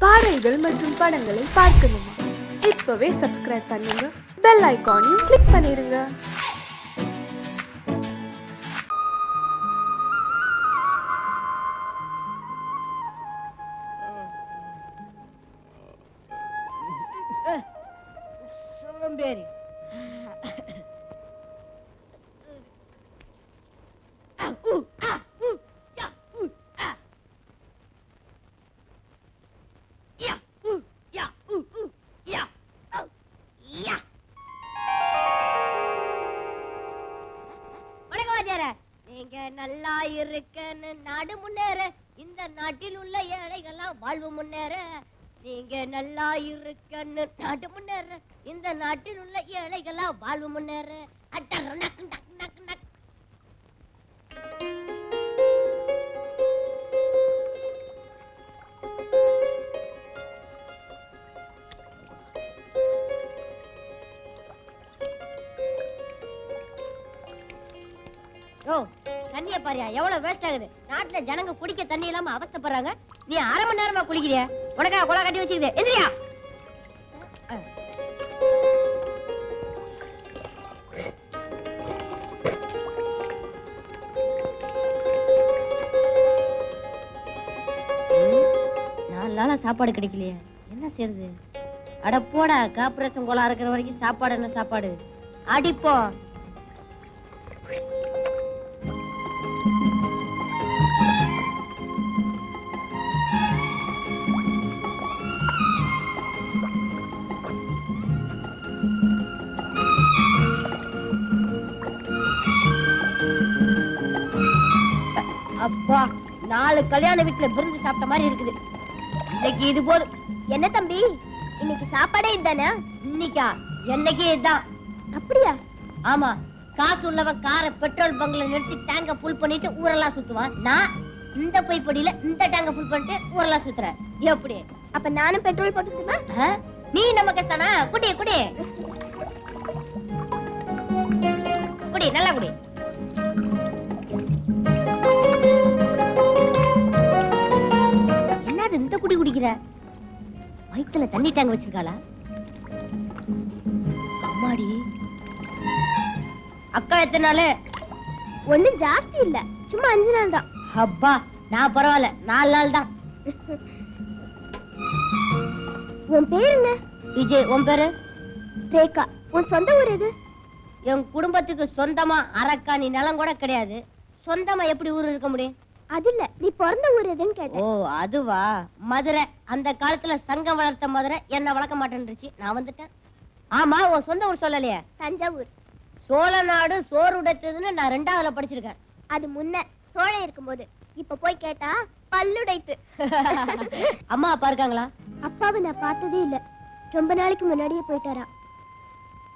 பாடல்கள் மற்றும் படங்களை பார்க்கணுமா? இப்பவே சப்ஸ்கிரைப் பண்ணுங்க, பெல் ஐகானையும் கிளிக் பண்ணிருங்க. சோம்பேறி. நீங்க நல்லா இருக்கன்னு நாடு முன்னேற, இந்த நாட்டில் உள்ள ஏழைகள்லாம் வாழ்வு முன்னேற. நீங்க நல்லா இருக்கன்னு நாடு முன்னேற, இந்த நாட்டில் உள்ள ஏழைகள்லாம் வாழ்வு முன்னேற. அட்டர் நக் நக் நக் நக். ஓ, தண்ணிய பாரியா எவ்வளவு வேஸ்ட் ஆகுது. நாட்டுல ஜனங்க குடிக்க தண்ணி இல்லாம அவஸ்தைப்படுறாங்க. நீ அரை மணி நேரமா குளிக்கிறிய? உனக்கா குளம் கட்டி வச்சுக்குது. எந்திரியா. நாலு நாளா சாப்பாடு கிடைக்கலையே, என்ன செய்யறது? அட போடா, கார்பரேஷன் கோலா இருக்கிற வரைக்கும் சாப்பாடு என்ன சாப்பாடு? அடிப்போம். அப்பா, 4 கல்யாண வீட்டுல விருந்து சாப்பிட்ட மாதிரி இருக்குது. இன்னைக்கு இது போதும். என்ன தம்பி, இன்னைக்கு சாப்பாடே இதுதானா? இன்னைக்கா? என்னைக்கு இதுதான். அப்படியா? ஆமா, காசு உள்ளவன் காரை பெட்ரோல் பங்க்ல நிறுத்தி டேங்க ஃபுல் பண்ணிட்டு ஊரெல்லாம் சுத்துவான். நான் இந்த பைப்படியில இந்த டேங்க ஃபுல் பண்ணிட்டு ஊரெல்லாம் சுத்துறேன். எப்படி? அப்ப நானும் பெட்ரோல் போட்டுட்டுமா? நீ நம்ம கஷ்டனா? குடி குடி குடி, நல்லா குடி. என்னது இந்த குடி குடிக்கிற? வயித்துல தண்ணி டேங்க் வச்சிருக்காளா? அம்மாடி. அக்கா எத்தனை நாள்? ஒண்ணும் ஜாஸ்தி இல்ல, சும்மா 5 நாள் தான். அப்பா, நான் பரவாயில்ல, 4 நாள் தான். உன் பேர் என்ன? விஜய். உன் பேரு? ரேகா. உன் சொந்த ஊர் எது? என் குடும்பத்துக்கு சொந்தமா அரக்காணி நிலம் கூட கிடையாது. சொந்தமா எப்படி ஊர் இருக்க முடியும்? அது இல்ல, நீ பிறந்த ஊர் எதுன்னு கேட்டேன். ஓ, அதுவா? மதுரை. அந்த காலத்துல சங்கம் வளர்த்த மதுரை என்ன வளர்க்க மாட்டேன்னுச்சு, நான் வந்துட்டேன். ஆமா, உன் சொந்த ஊர் சொல்லலையே? தஞ்சாவூர். சோழ நாடு சோறு உடைத்ததுன்னு நான் 2ஆவதுல படிச்சிருக்கேன். அது முன்ன சோழன் இருக்கும்போது. இப்ப போய் கேட்டா பல்லுடைத்து. அம்மா அப்பா இருக்காங்களா? அப்பாவை நான் பார்த்ததே இல்ல, ரொம்ப நாளைக்கு முன்னாடியே போயிட்டாரா.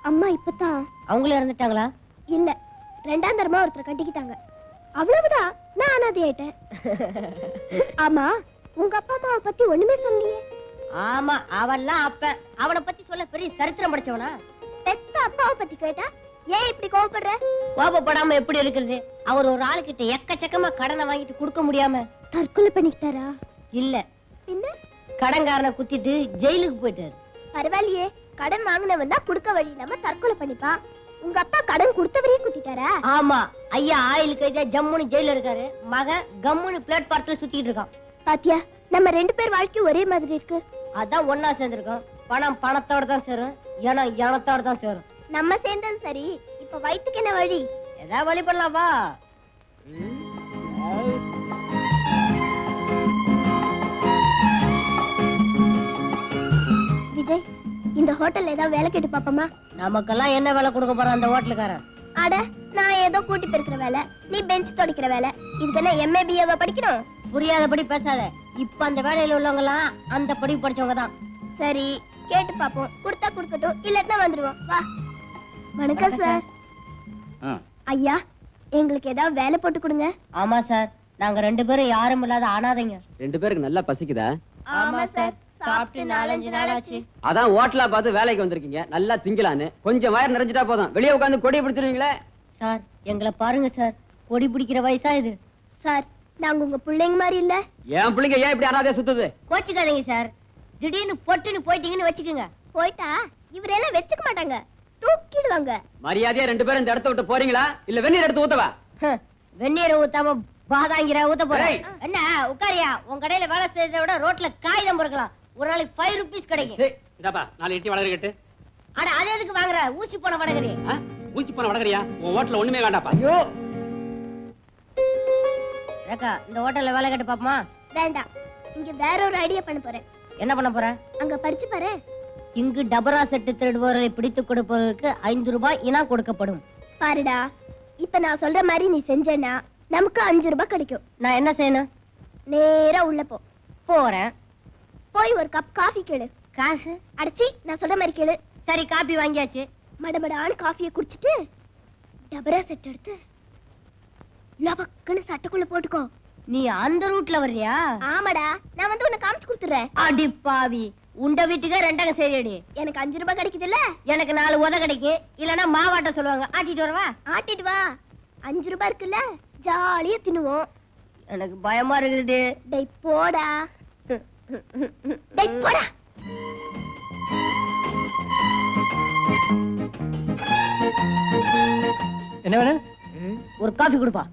அம்மா இப்பதான். அவங்களும் இறந்துட்டாங்களா? இல்ல, 2ஆம் தரமா ஒருத்தரை கட்டிக்கிட்டாங்க, அவ்வளவுதான். நான் அனாதை ஆயிட்டேன். ஆமா, உங்க அப்பா அம்மாவை பத்தி ஒண்ணுமே சொல்லலையே? ஆமா, அவன்லாம் அப்ப அவனை பத்தி சொல்ல பெரிய சரித்திரம் படிச்சவனா? பெத்த அப்பாவை பத்தி கேட்டா ஏன் இப்படி கோவப்படுற? கோபப்படாம எப்படி இருக்கிறது? அவர் ஒரு ஆளுகிட்ட எக்கச்சக்கமா கடனை வாங்கிட்டு கொடுக்க முடியாம தற்கொலை பண்ணிக்கிட்டாரா? இல்ல, பின்ன கடன்காரனை குத்திட்டு ஜெயிலுக்கு போயிட்டாரு. பரவாயில்லையே, கடன் வாங்கினவன் தான் கொடுக்க வழி இல்லாம தற்கொலை பண்ணிப்பான். உங்க அப்பா கடன் கொடுத்தவரையே குத்திட்டாரா? ஆமா, ஐயா ஆயில் கைதா ஜம்முன்னு ஜெயில இருக்காரு. மகன் கம்முன்னு பிளாட்பாரத்துல சுத்திட்டு இருக்கான். பாத்தியா, நம்ம 2 பேர் வாழ்க்கை ஒரே மாதிரி இருக்கு. அதான் ஒன்னா சேர்ந்திருக்கோம். பணம் பணத்தோட தான் சேரும், இனம் இனத்தோட தான் சேரும். நம்ம சேர்ந்தது சரி, இப்ப வயிற்றுக்கு என்ன வழி? ஏதாவது வழி பண்ணலாம் வா. விஜய், இந்த ஹோட்டல்ல ஏதாவது வேலை கேட்டு பாப்போமா? நமக்கெல்லாம் என்ன வேலை கொடுக்க போறான் அந்த ஹோட்டலுக்காரன்? அட, நான் ஏதோ கூட்டி பெருக்கிற வேலை, நீ பெஞ்ச் துடைக்கிற வேலை. இதுக்கு என்ன MA BA படிக்கணும்? புரியாதபடி பேசாத. இப்ப அந்த வேலையில உள்ளவங்க எல்லாம் அந்த படிப்பு படிச்சவங்க தான். சரி, கேட்டு பாப்போம். கொடுத்தா கொடுக்கட்டும், இல்லன்னா வந்துருவோம். வா. வணக்கம் சார். ஐயா, எங்களுக்கு ஏதாவது வேலை போட்டு கொடுங்க. ஆமா சார், நாங்க 2 பேரும் யாரும் இல்லாத அனாதைங்க. 2 பேருக்கு நல்லா பசிக்குதா? ஆமா சார், சாப்பிட்டு 4-5 நாள் ஆச்சு. அதான் ஹோட்டலா பார்த்து வேலைக்கு வந்திருக்கீங்க, நல்லா திங்கலான்னு. கொஞ்சம் வயிறு நிறைஞ்சிட்டா போதும், வெளியே உட்காந்து கொடியை பிடிச்சிருவீங்களே. சார், எங்களை பாருங்க சார், கொடி பிடிக்கிற வயசா இது? சார், நாங்க உங்க பிள்ளைங்க மாதிரி இல்ல. என் பிள்ளைங்க ஏன் இப்படி அனாதையா சுத்துது? கோச்சுக்காதீங்க சார், திடீர்னு பொட்டுன்னு போயிட்டீங்கன்னு வச்சுக்கோங்க. போயிட்டா இவரெல்லாம் வச்சுக்க மாட்டாங்க, தூக்கிடுவாங்க. மரியாதையா 2 பேரும் இந்த இடத்த விட்டு போறீங்களா இல்ல வெந்நீர் எடுத்து ஊத்தவா? வெந்நீரை ஊத்தாம பாதாங்கிற ஊத்த போறேன். ஏய். என்ன உட்காரியா? உன் கடையில வேலை செய்யறதை விட ரோட்ல காகிதம் பொறுக்கலாம். ஒரு நாளைக்கு 5 rupees கிடைக்கும். சரி இதாப்பா 4 இட்லி வடகரி கட்டு. அட அது எதுக்கு வாங்குற? ஊசி போன வடகரி. ஊசி போன வடகரியா? உன் ஹோட்டல்ல ஒண்ணுமே வேண்டாப்பா. ஐயோ ரேகா, இந்த ஹோட்டல்ல வேலை கட்டு பாப்போமா? வேண்டாம், இங்க வேற ஒரு ஐடியா பண்ண போறேன். என்ன பண்ண போற? அங்க படிச்சு பாரு. இங்கு டபரா செட்டு திருடுவோரை பிடித்து கொடுப்பவருக்கு 5 ரூபாய் இனாம் கொடுக்கப்படும். பாருடா, இப்ப நான் சொல்ற மாதிரி நீ செஞ்சேன்னா நமக்கு 5 ரூபாய் கிடைக்கும். நான் என்ன செய்யணும்? நேரா உள்ள போ. போறேன். போய் ஒரு கப் காஃபி கேளு. காசு? அடிச்சி நான் சொல்ற மாதிரி கேளு. சரி, காபி வாங்கியாச்சு. மடமடான்னு காஃபியை குடிச்சிட்டு டபரா செட் எடுத்து லபக்குன்னு சட்டைக்குள்ள போட்டுக்கோ. நீ அந்த ரூட்ல வர்றியா? ஆமாடா, நான் வந்து உன்னை காமிச்சு கொடுத்துறேன். அடி பாவி, உண்ட வீட்டுக்கே 2 சரிடி. எனக்கு 5 ரூபாய் கிடைக்குதுல்ல? எனக்கு 4 உத கிடைக்கும். இல்லன்னா மாவாட்ட சொல்லுவாங்க. ஆட்டிட்டு வரவா? ஆட்டிட்டு வா. 5 ரூபாய் இருக்குல்ல, ஜாலியா தின்னுவோம். எனக்கு பயமா இருக்குது. டேய் போடா. டேய் போடா. என்ன வேணும்? ஒரு காபி கொடுப்பா.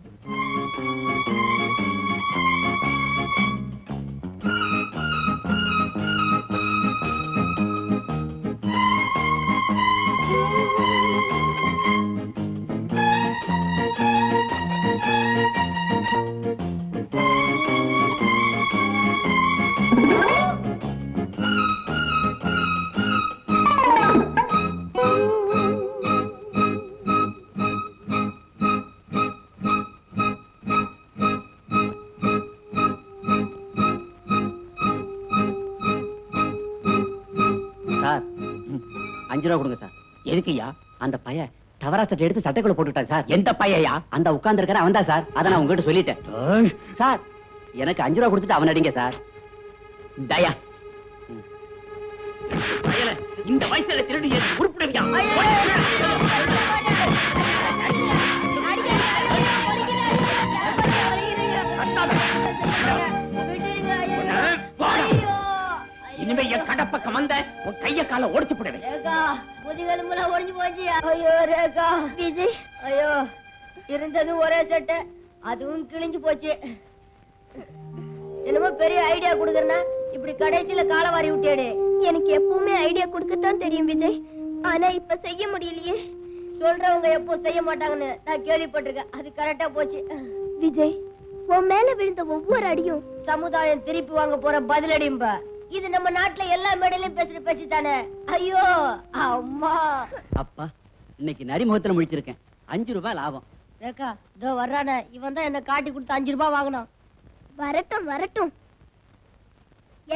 சார் 5 ரூபா கொடுங்க சார். எதுக்குயா? அந்த பைய டவரா சட்டை எடுத்து சட்டைக்குள்ள போட்டுட்டான் சார். எந்த பையா? அந்த உட்கார்ந்து இருக்கிற அவன் தான் சார். அதை நான் உங்ககிட்ட சொல்லிட்டேன் சார். எனக்கு 5 ரூபா கொடுத்துட்டு அவன் அடிங்க சார். தயா இந்த வயசுல திருடி உருப்பிடுவியா? இனிமே என் கடப்பக்கம் வந்த உன் கைய கால ஒடிச்சு போடுவேன். ரேகா, முதுகெலும்புலாம் ஒடிஞ்சு போச்சு. ஐயோ ரேகா. விஜய், ஐயோ, இருந்தது ஒரே சட்டை, அதுவும் கிழிஞ்சு போச்சு. என்னமோ பெரிய ஐடியா கொடுக்கறனா இப்படி கடைசியில காலவாரி விட்டியாடு. எனக்கு எப்பவுமே ஐடியா கொடுக்கத்தான் தெரியும் விஜய், ஆனா இப்ப செய்ய முடியலையே. சொல்றவங்க எப்போ செய்ய மாட்டாங்கன்னு நான் கேள்விப்பட்டிருக்கேன். அது கரெக்டா போச்சு. விஜய், உன் மேல விழுந்த ஒவ்வொரு அடியும் சமுதாயம் திருப்பி வாங்க போற பதிலடிம்பா. இது நம்ம நாட்டுல எல்லா மேடையிலும் பேசுற பேச்சு தானே. ஐயோ அம்மா. அப்பா, இன்னைக்கு நரிமுகத்துல முடிச்சிருக்கேன். 5 ரூபாய் லாபம். ரேகா, இதோ வர்றானே, இவன் தான் என்ன காட்டி கொடுத்து 5 ரூபாய் வாங்கினான். வரட்டும் வரட்டும்.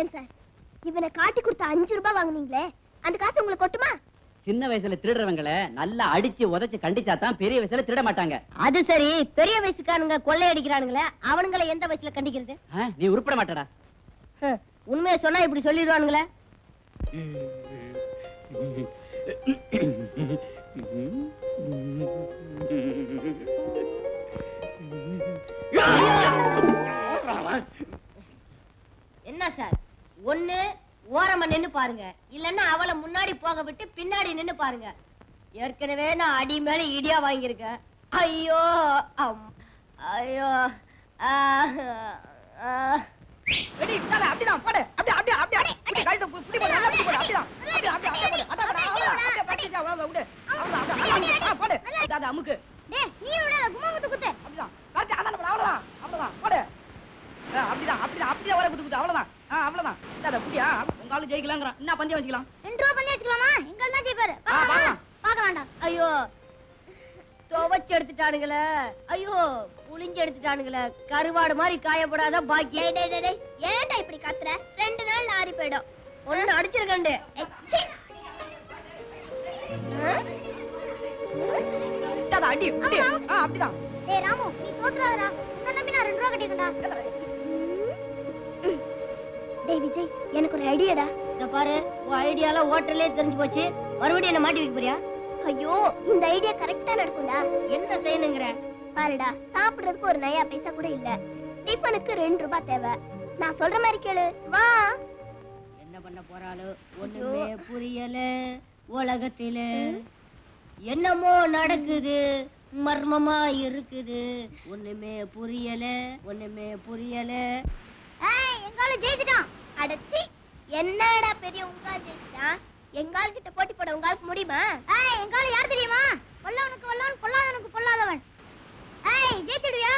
ஏன் சார், இவனை காட்டி கொடுத்த 5 ரூபாய் வாங்குனீங்களே, அந்த காசு உங்களுக்கு கொட்டுமா? சின்ன வயசுல திருடுறவங்களை நல்லா அடிச்சு உதைச்சு கண்டிச்சா தான் பெரிய வயசுல திருட மாட்டாங்க. அது சரி, பெரிய வயசுக்கானுங்க கொள்ளை அடிக்கிறானுங்களே, அவனுங்களை எந்த வயசுல கண்டிக்கிறது? நீ உருப்பட மாட்டடா. உண்மையை சொன்னா இப்படி சொல்லிடுவானுங்களே. என்ன சார், ஒண்ணு ஓரமா நின்னு பாருங்க, இல்லன்னா அவளை முன்னாடி போக விட்டு பின்னாடி நின்னு பாருங்க. ஏற்கனவே நான் அடி மேல இடியா வாங்கியிருக்கேன். ஐயோ ஐயோ. அப்படிதான் போடு. அப்படியே கழுத்தை புடி போடு. நல்லா புடி போடு. அப்படிதான். அப்படியே போடு. அவ்வளவுதான் போடு. அத அமுக்கு. டேய், நீ விட குமாங்குத்து குத்து. அப்படிதான். கரெக்ட். அவ்வளவுதான். போடு. அப்படியே வர குத்து. அவ்வளவுதான். அவ்வளவுதான். அத புடியா? உங்க ஆளு ஜெயிக்கலாம்ங்கறான். என்ன பந்தயம் வச்சுக்கலாம்? 2 ரூபாய் பண்ணி வச்சுக்கலாமா? எங்க தான் ஜெயிப்பாரு. பார்க்கலாம்டா. ஐயோ, துவச்சு எடுத்துட்டானுங்களே. ஐயோ, புளிஞ்சு எடுத்துட்டானுங்களே. கருவாடு மாதிரி காயப்படாத பாக்கி. டேய், ஏன்டா இப்படி கத்துற? 2 நாள்ல ஆறி போய்டும். ஒண்ணு அடிச்சிருக்கேன். அடி. அப்படிதான். டேய் ராமு, நீ தோத்துறாதடா. உன்னை நம்பி நான் 2 ரூபாய் கட்டிட்டேன்டா. டேய் விஜய், எனக்கு ஒரு ஐடியாடா. இத பாரு, உன் ஐடியால ஹோட்டல்லே தெரிஞ்சு போச்சு. மறுபடியும் என்ன மாட்டி வைக்க போறியா? ஐயோ, இந்த ஐடியா கரெக்ட்டா நடக்கும்டா. என்ன செய்யணுங்கற? பாருடா, சாப்பிடுறதுக்கு ஒரு நயா பைசா கூட இல்ல. டிஃபனுக்கு 2 ரூபாய் தேவை. நான் சொல்ற மாதிரி கேளு. வா. என்ன பண்ண பண்ண போறாளோ ஒண்ணுமே புரியல. உலகத்தில என்னமோ நடக்குது, மர்மமா இருக்குது. ஒண்ணுமே புரியல, ஒண்ணுமே புரியல. எங்கால ஜெயிச்சிட்டான். அடச்சி, என்னடா பெரிய உங்கால் ஜெயிச்சிட்டான். எங்கால் கிட்ட போட்டி போட உங்களுக்கு முடியுமா? எங்கால யார் தெரியுமா? கொல்லவனுக்கு வல்லவன், பொல்லாதவனுக்கு பொல்லாதவன். ஜெயிச்சிடுவியா?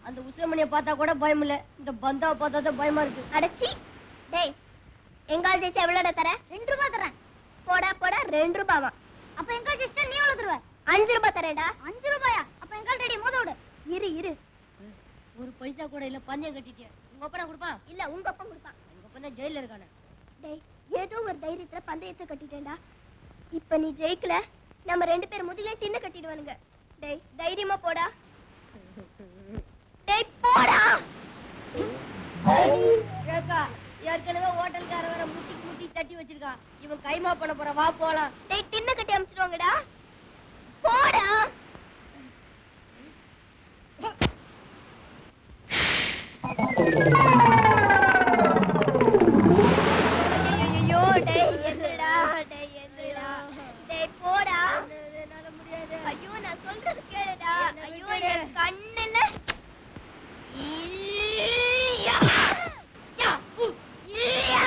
அந்த உசிரமணியை பார்த்தா கூட பயம் இல்ல, இந்த பந்தாவை பார்த்தா தான் பயமா இருக்கு. அடச்சி, டேய், எங்கால் ஜெயிச்சா எவ்வளோட தர? 2 ரூபாய் தரேன். போடா போடா, 2 ரூபாவா? அப்ப எங்கால் ஜெயிச்சா நீ எவ்வளவு தருவ? 5 ரூபாய் தரேன்டா. 5 ரூபாயா? அப்ப எங்கால் ரெடி மோத விடு. இரு. ஒரு பைசா கூட இல்ல, பந்தயம் கட்டிட்டே. உங்க அப்பா கொடுப்பான்? இல்ல, உங்க அப்பா கொடுப்பான். எங்க அப்பா தான் ஜெயில இருக்கானே. டேய், ஏதோ ஒரு தைரியத்துல பந்தயத்தை கட்டிட்டேன்டா. இப்ப நீ ஜெயிக்கல, நம்ம 2 பேர் முதுகுல டின்ன கட்டிடுவானுங்க. டேய், தைரியமா போடா. டேய், போடா. ஏக்கா, ஏற்கனவே ஹோட்டல்கார வர முட்டி தட்டி வச்சிருக்கான். இவன் கைமா பண்ண போற, வா போலாம். டேய், டின்ன கட்டி அமிச்சிடுவாங்கடா. போடா. ஐயோ, டேய் எந்திரடா. டேய், போடா. என்னால முடியாது. ஐயோ, நான் சொல்றது கேளுடா. ஐயோ, என் கண்ணுல இல்லையா? இல்லையா?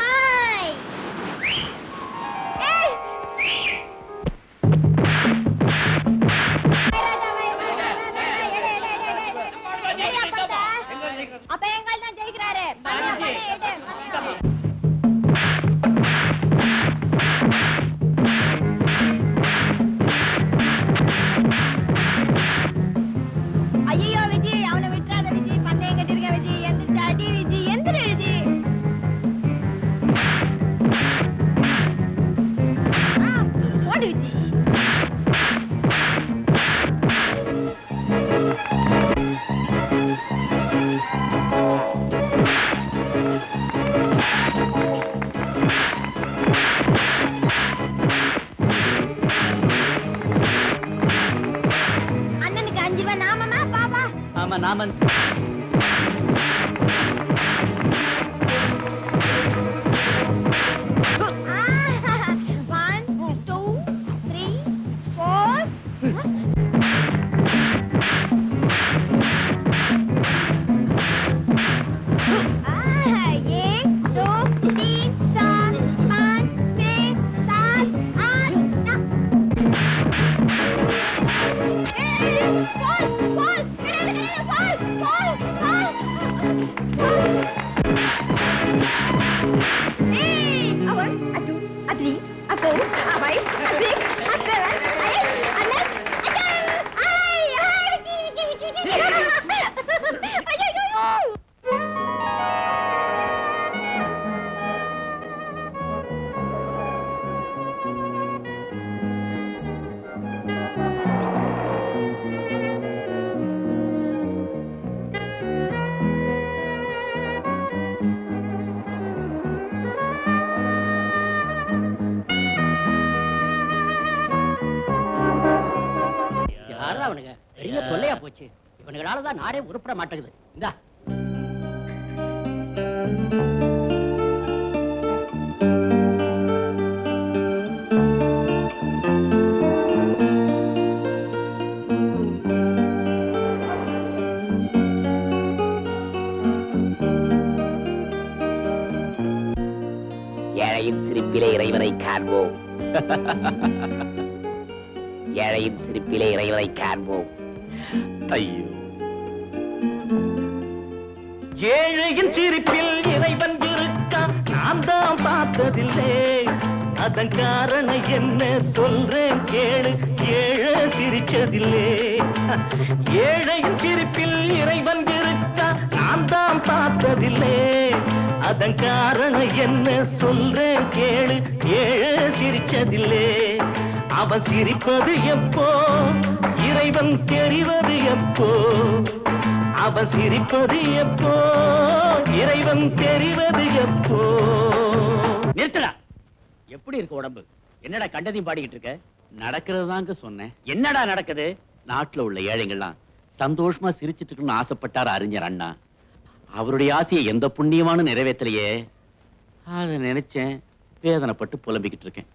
ஹாய். ஏய். அப்ப எங்கால் தான் ஜெயிக்கிறாரு. ஐயோ விஜி, அவனை விட்டுறாத விஜி. பந்தயம் கட்டிருக்க விஜி. எந்திரிச்சு அடி விஜி. எந்திரி விஜி. ஓடு விஜி. அண்ணனுக்கு 5 ரூபாய் நாமமா பாப்பா? ஆமா, நாமன். One, two, three, four. एक, दो, तीन, चार, पाँच, छह, सात, आठ, नौ. Fall. One, a two, a three, a four, a five, a six, a seven, a 8, a 9, a 10. யாரா அவனுங்க? பெரிய தொல்லையா போச்சு. இவனுங்களாலதான் நாடே உருப்பட மாட்டேங்குது. இந்தா. ஏழையின் சிரிப்பிலே இறைவனை காண்போம். ஏழையின் சிரிப்பிலே இறைவனை காண்போம். ஐயோ, ஏழையின் சிரிப்பில் இறைவன் இருக்கான், நான் தான் பார்த்ததில்லை. அதன் காரணம் என்ன சொல்றேன் கேளு, ஏழை சிரிச்சதில்லை. ஏழையின் சிரிப்பில் இறைவன் இருக்கான், நான் நான் தான் பார்த்ததில்லை. அதன் காரணம் என்ன சொல்றேன் கேளு. ஏழை சிரிச்சதில்லை. அவன் சிரிப்பது எப்போ, இறைவன் தெரிவது எப்போ. அவன் சிரிப்பது எப்போ, இறைவன் தெரிவது எப்போ. நிறுத்தடா. எப்படி இருக்கு உடம்பு? என்னடா கண்டதையும் பாடிக்கிட்டு இருக்க? நடக்கிறது தாங்க சொன்னேன். என்னடா நடக்குது? நாட்டுல உள்ள ஏழைங்கள்லாம் சந்தோஷமா சிரிச்சிட்டு இருக்கணும்னு ஆசைப்பட்டார் அறிஞர் அண்ணா. அவருடைய ஆசையை எந்த புண்ணியமான நிறைவேற்றலையே. அதை நினைச்சேன், வேதனைப்பட்டு புலம்பிக்கிட்டு இருக்கேன்.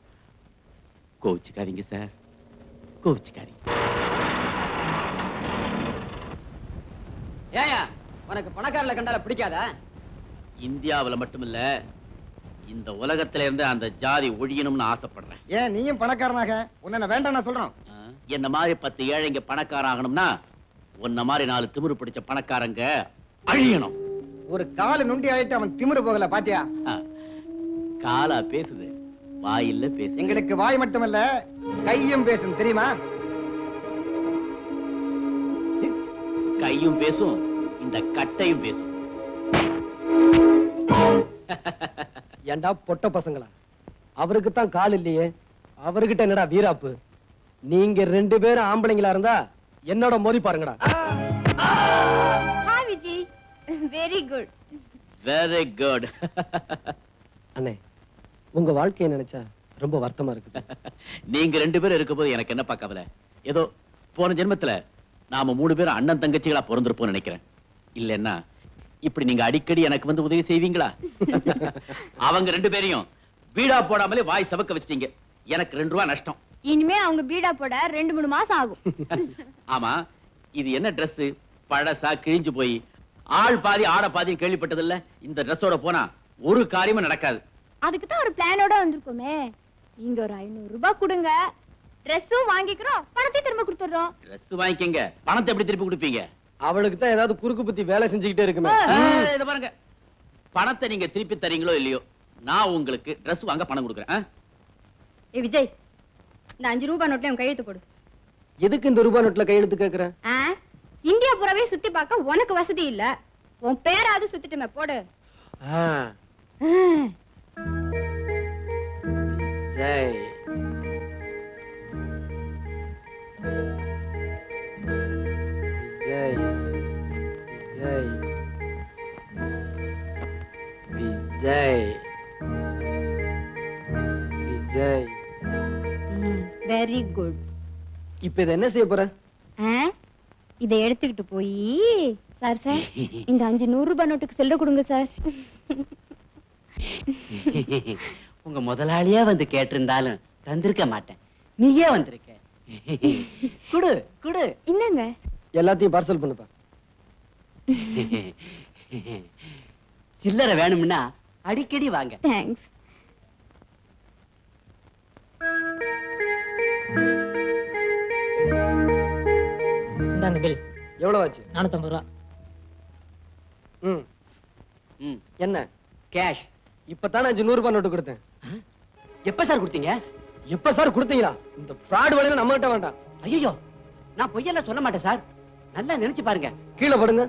கோவிச்சுக்காதீங்க சார், கோவிச்சுக்காதீங்க. ஏயா உனக்கு பணக்காரல கண்டால பிடிக்காதா? இந்தியாவுல மட்டுமில்ல, இந்த உலகத்துல இருந்து அந்த ஜாதி ஒழியணும்னு ஆசைப்படுறேன். ஏன் நீயும் பணக்காரனாக உன்னை வேண்டாம் சொல்றோம். என்ன மாதிரி 10 ஏழைங்க பணக்காராகணும்னா உன்ன மாதிரி 4 திமிரு பிடிச்ச பணக்காரங்க அழியணும். ஒரு கால நுண்டி ஆயிட்டு அவன் திமிரு போகல பாத்தியா? காலா பேசுது, வாயில்ல பேசு. எங்களுக்கு வாய் மட்டுமல்ல கையும் பேசும் தெரியுமா? கையும் பேசும், இந்த கட்டையும் பேசும். ஏண்டா பொட்ட பசங்களா, அவருக்கு தான் கால் இல்லையே, அவர்கிட்ட என்னடா வீராப்பு? நீங்க 2 பேரும் ஆம்பளைங்களா இருந்தா என்னோட மோதி பாருங்கடா. Hi Viji, very good. Very good. அண்ணே, உங்க வாழ்க்கையை நினைச்சா ரொம்ப வருத்தமா இருக்குது. நீங்க 2 பேரும் இருக்கும்போது எனக்கு என்னப்பா கவலை? ஏதோ போன ஜென்மத்துல நாம 3 பேரும் அண்ணன் தங்கச்சிகளா பிறந்திருப்போம் நினைக்கிறேன். இல்லன்னா இப்படி நீங்க அடிக்கடி எனக்கு வந்து உதவி செய்வீங்களா? அவங்க 2 பேரையும் வீடா போடாமலே வாய் சவக்க வச்சிட்டீங்க. எனக்கு 2 ரூபாய் நஷ்டம். இனிமே அவங்க பீடா போட 2-3 மாசம் ஆகும். ஆமா, இது என்ன Dress? பழசா கிழிஞ்சு போய் ஆள் பாதி ஆட பாதி கேள்விப்பட்டது இல்ல. இந்த Dressோட போனா ஒரு காரியமும் நடக்காது. அதுக்கு தான் ஒரு பிளானோட வந்திருக்கோமே. இங்க ஒரு 500 ரூபாய் கொடுங்க, Dressம் வாங்கிக்கிறோம், பணத்தை திரும்ப கொடுத்துறோம். Dress வாங்கிக்கங்க, பணத்தை எப்படி திருப்பி கொடுப்பீங்க? அவளுக்கு தான் ஏதாவது குறுக்கு புத்தி வேலை செஞ்சுக்கிட்டே இருக்குமே. இத பாருங்க, பணத்தை நீங்க திருப்பி தரீங்களோ இல்லையோ, நான் உங்களுக்கு Dress வாங்க பணம் கொடுக்குறேன். ஏ விஜய், இந்த 5 ரூபாய் நோட்ல உன் கையெழுத்து போடு. எதுக்கு இந்த ரூபாய் நோட்ல கையெழுத்து கேக்குறேன்? இந்தியா பூராவே சுத்தி பார்க்க உனக்கு வசதி இல்ல, உன் பேராவது சுத்திட்டுமே போடு. ஜெய் விஜய், விஜய், விஜய், விஜய். Very good. இப்ப இத என்ன செய்ய போற? இதை எடுத்துக்கிட்டு போய் சார் சார் இந்த 500 ரூபாய் நோட்டுக்கு செல்ல கொடுங்க சார். உங்க முதலாளியா வந்து கேட்டிருந்தாலும் தந்திருக்க மாட்டேன். நீயே வந்திருக்க. குடு குடு. என்னங்க? எல்லாத்தையும் பார்சல் பண்ணுப்பா. சில்லறை வேணும்னா அடிக்கடி வாங்க. தேங்க்ஸ். இந்தாங்க பில். எவ்வளவு ஆச்சு? 450 ரூபாய். என்ன கேஷ்? இப்பதானே 500 ரூபாய் நோட்டு கொடுத்தேன். எப்ப சார் கொடுத்தீங்க? எப்ப சார் கொடுத்தீங்களா? இந்த ஃப்ராட் வழியில நம்ம கிட்ட வேண்டாம். ஐயோ, நான் பொய்யெல்லாம் சொல்ல மாட்டேன் சார். நல்லா நினைச்சு பாருங்க. கீழே படுங்க.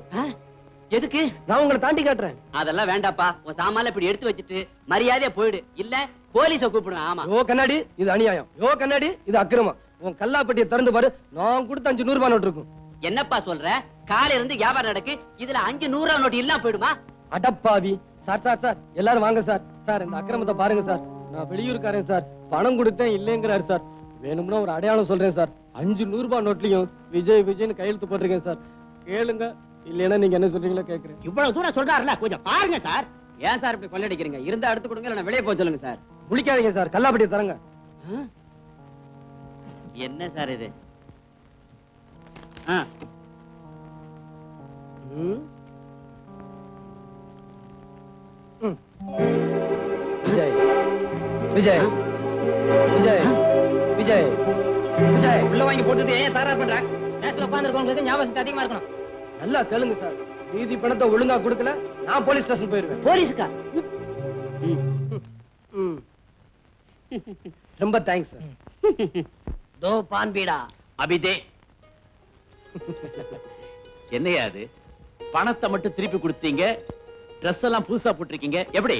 எதுக்கு? நான் உங்களை தாண்டி காட்டுறேன். அதெல்லாம் வேண்டாப்பா. உன் சாமான இப்படி எடுத்து வச்சுட்டு மரியாதையா போயிடு, இல்ல போலீஸ கூப்பிடுவேன். ஆமா. யோ கண்ணாடி, இது அநியாயம். யோ கண்ணாடி, இது அக்கிரமம். உன் கல்லாப்பட்டியை திறந்து பாரு, நான் கொடுத்த 500 ரூபாய் நோட்டு இருக்கும். என்னப்பா சொல்ற? காலையில இருந்து வியாபாரம் நடக்கு, இதுல 500 ரூபாய் நோட்டு இல்லாம போயிடுமா? அடப்பாவி. சார் சார் சார், எல்லாரும் வாங்க சார். சார் இந்த அக்கிரமத்தை பாருங்க சார். நான் வெளியூருக்காரன் சார், பணம் கொடுத்தேன் இல்லைங்கிறாரு சார். வேணும்னா ஒரு அடையாளம் சொல்றேன் சார். 500 ரூபாய் நோட்லயும் விஜய் விஜய்னு கையெழுத்து போட்டிருக்கேன் சார். கேளுங்க, இல்லைன்னா நீங்க என்ன சொல்றீங்களோ கேக்குறேன். இவ்வளவு தூரம் சொல்றாருல, கொஞ்சம் பாருங்க சார். ஏன் சார் இப்படி கொள்ளடிக்கிறீங்க? இருந்தா எடுத்து கொடுங்க, இல்ல வெளியே போக சொல்லுங்க சார். முழிக்காதீங்க சார், கல்லாப்பட்டியை தரங்க. என்ன சார் இது? விஜய் விஜய் விஜய் விஜய் விஜய் உள்ள வாங்கி போட்டுட்டு ஏன் தயாரா பண்ற? நேரத்துல உட்கார்ந்திருக்கவங்களுக்கு ஞாபகம் அதிகமா இருக்கணும். நல்லா கேளுங்க சார். மீதி பணத்தை ஒழுங்கா கொடுக்கல, நான் போலீஸ் ஸ்டேஷன் போயிருவேன். போலீஸுக்கா? ரொம்ப தேங்க்ஸ் சார். दो पान बीड़ा अभी दे. என்னையா அது? பணத்தை மட்டும் திருப்பி கொடுத்தீங்க, ட்ரெஸ் எல்லாம் புதுசா போட்டிருக்கீங்க. எப்படி?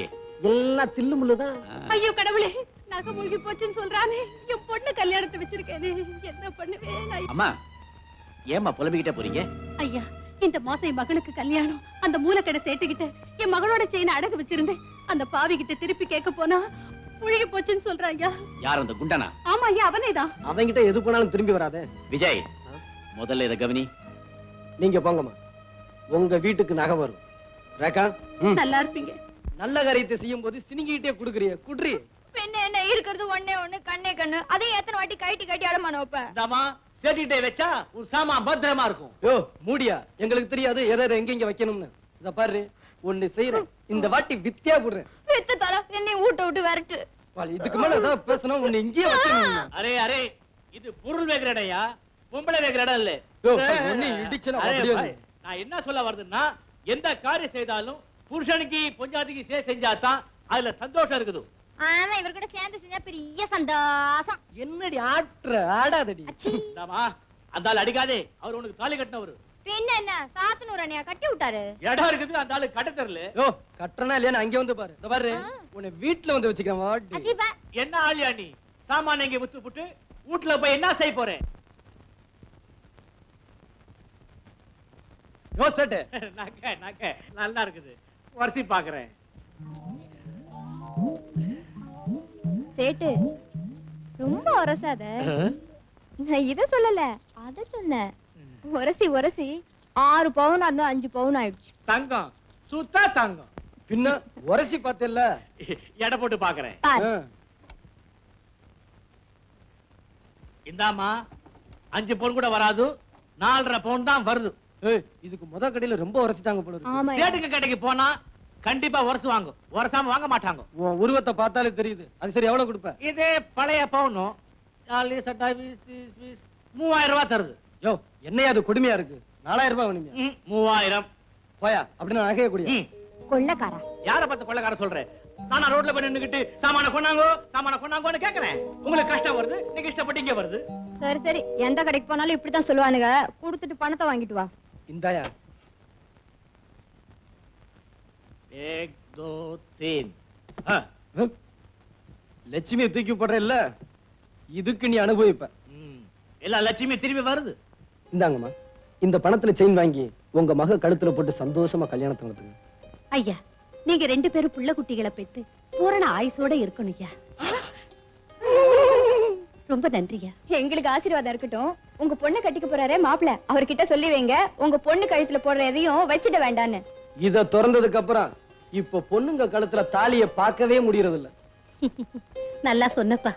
எல்லாம் தில்லு முள்ளுதான். ஐயோ கடவுளே, நகை மூழ்கி போச்சுன்னு சொல்றானே. என் பொண்ணு கல்யாணத்தை வச்சிருக்கேனே, என்ன பண்ணுவேன்? அம்மா, ஏம்மா புலம்பிக்கிட்டே போறீங்க? ஐயா, இந்த மாசம் என் மகனுக்கு கல்யாணம். அந்த மூலக்கடை சேட்டுக்கிட்ட என் மகளோட செயினை அடகு வச்சிருந்தேன். அந்த பாவி கிட்ட திருப்பி கேட்க போனா முழுகி போச்சுன்னு சொல்றாங்க. யார் அந்த குண்டனா? ஆமா ஐயா, அவனேதான். அவங்கிட்ட எது போனாலும் திரும்பி வராதே. விஜய், முதல்ல இதை கவனி. நீங்க போங்கம்மா, உங்க வீட்டுக்கு நகை வரும். ரேகா, நல்லா இருப்பீங்க. நல்ல காரியத்தை செய்யும் போது சினிங்கிட்டே குடுக்குறிய குட்ரி. பின்ன என்ன இருக்கிறது ஒண்ணே ஒண்ணு, கண்ணே கண்ணு. அதே எத்தனை வாட்டி கட்டி கட்டி அடமான வைப்ப. இந்தாமா, சேட்டிட்டே வச்சா ஒரு சாமான் பத்திரமா இருக்கும். யோ மூடியா, எங்களுக்கு தெரியாது எதை எங்க வைக்கணும்னு. இத பாரு, ஒண்ணு செய்யறேன், இந்த வாட்டி வித்தியா போடுறேன். வித்து தர என்னை ஊட்ட விட்டு வரட்டு. இதுக்கு மேல ஏதாவது பேசணும், ஒண்ணு இங்கேயே வச்சிருந்தீங்க. அரே அரே, இது பொருள் வைக்கிற இடம்யா, பொம்பளை வைக்கிற இடம் இல்ல. ஒண்ணு இடிச்சுனா அரே, அப்படியே பாரு, நான் என்ன சொல்ல வருதுன்னா, எந்த காரியம் செய்தாலும் புருஷனுக்கு பொஞ்சாதிக்கு செஞ்சாதான் அதுல சந்தோஷம் இருக்குது. ஆமா, இவர் கூட சேர்ந்து செஞ்சா பெரிய சந்தோஷம். என்னடி ஆட்ற ஆடாதடி. இந்தாமா, அந்த ஆள் அடிக்காதே, அவர் உனக்கு தாலி கட்டினவரு. பின்ன என்ன, சாத்தனூர் அண்ணியா கட்டி விட்டாரு. இடம் இருக்குது, அந்த ஆளு கட்ட தெரியல. யோ கட்டணா இல்லையா, அங்க வந்து பாரு. இந்த பாரு, உன்னை வீட்டுல வந்து வச்சுக்கிறேன் வாடி. அஜிபா, என்ன ஆளியா நீ? சாமான இங்க வித்து புட்டு வீட்டுல போய் என்ன செய்ய போறேன்? யோ சேட்டு, நகை நகை நல்லா இருக்குது, வரிசை பாக்குறேன். சேட்டு, ரொம்ப உரசாத. நான் இத சொல்லல, அத சொன்னேன். உரசி உரசி 6 பவுன் அந்த 5 பவுன் ஆயிடுச்சு. தங்கம் சுத்தா தங்கம். பின்ன உரசி பார்த்தல, எடை போட்டு பாக்குறேன். பாரு. இந்தாமா, 5 பவுன் கூட வராது, 4.5 பவுன் தான் வருது. இதுக்கு முத கடையில ரொம்ப உரசிட்டாங்க போல இருக்கு. ஆமா. சேட்டுக்கு கடைக்கு போனா கண்டிப்பா உரசு வாங்க, உரசாம வாங்க மாட்டாங்க. உன் உருவத்தை பார்த்தாலே தெரியுது. அது சரி, எவ்வளவு கொடுப்ப? இதே பழைய பவுனும் 3000 ரூபாய் தருது. யோ என்னையா அது கொடுமையா இருக்கு. 4000 ரூபாய் வேணுமே. 3000. போயா, அப்படின்னா நகைய கூடிய. கொள்ளக்காரா. யார பார்த்து கொள்ளக்கார சொல்றேன்? நானா ரோட்ல போய் நின்னுக்கிட்டு சாமான கொண்டாங்கோன்னு கேக்குறேன். உங்களுக்கு கஷ்டம் வருது, நீங்க இஷ்டப்பட்டு இங்க வருது. சரி சரி, எந்த கடைக்கு போனாலும் இப்படித்தான் சொல்லுவானுங்க. கொடுத்துட்டு பணத்தை வாங்கிட்டு வா. இந்தாயா. 1 2 3. லட்சுமியை தூக்கி போடுற இல்ல, இதுக்கு நீ அனுபவிப்ப. எல்லா லட்சுமி திரும்பி வருது. இந்தாங்கம்மா, இந்த பணத்துல செயின் வாங்கி உங்க மக கழுத்துல போட்டு சந்தோஷமா கல்யாணத்தை நடத்துங்க. ஐயா, நீங்க 2 பேரும் புள்ள குட்டிகளை பெத்து பூரண ஆயுசோட இருக்கணும் ஐயா. ரொம்ப நன்றியா. எங்களுக்கு ஆசீர்வாதம் இருக்கட்டும். உங்க பொண்ணு கட்டிக்க போறாரே மாப்பிள்ள, அவர்கிட்ட சொல்லி வைங்க, உங்க பொண்ணு கழுத்துல போடுற எதையும் வச்சிட வேண்டான்னு. இத திறந்ததுக்கு அப்புறம் இப்ப பொண்ணுங்க கழுத்துல தாலிய பார்க்கவே முடியறது இல்ல. நல்லா சொன்னப்பா.